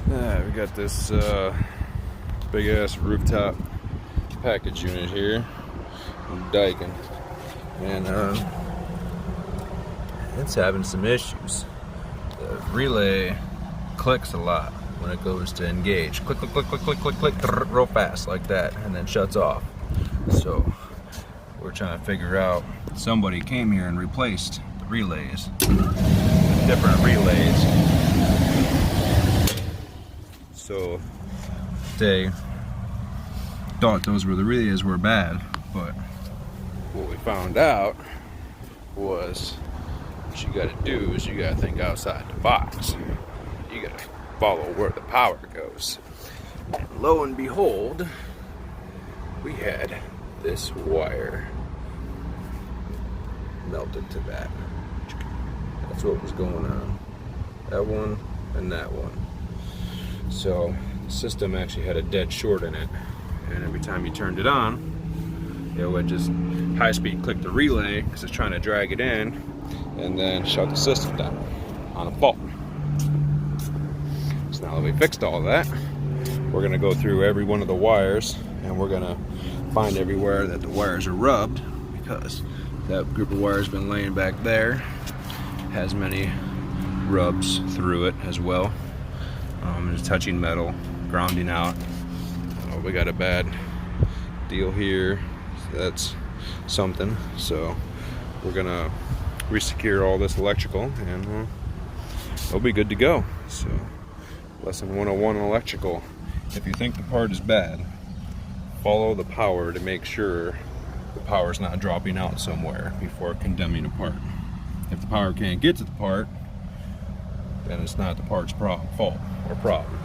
We got this big ass rooftop package unit here from Daikin, and it's having some issues. The relay clicks a lot when it goes to engage. Click, click, click, click, click, click, click, real fast like that, and then shuts off. So we're trying to figure out. Somebody came here and replaced the relays, different relays. So they thought those were the relays were bad, but what we found out was what you gotta do is you gotta think outside the box. You gotta follow where the power goes. And lo and behold, we had this wire melted to that. That's what was going on. That one and that one. So the system actually had a dead short in it, and every time you turned it on, it would just high-speed click the relay because it's trying to drag it in, and then shut the system down on a fault. So now that we fixed all that, we're gonna go through every one of the wires, and we're gonna find everywhere that the wires are rubbed, because that group of wires been laying back there has many rubs through it as well. Just touching metal, grounding out. Oh, we got a bad deal here. So that's something. So we're gonna resecure all this electrical, and it'll be good to go. So lesson 101 on electrical: if you think the part is bad, follow the power to make sure the power's not dropping out somewhere before condemning a part. If the power can't get to the part, then it's not the part's fault or problem.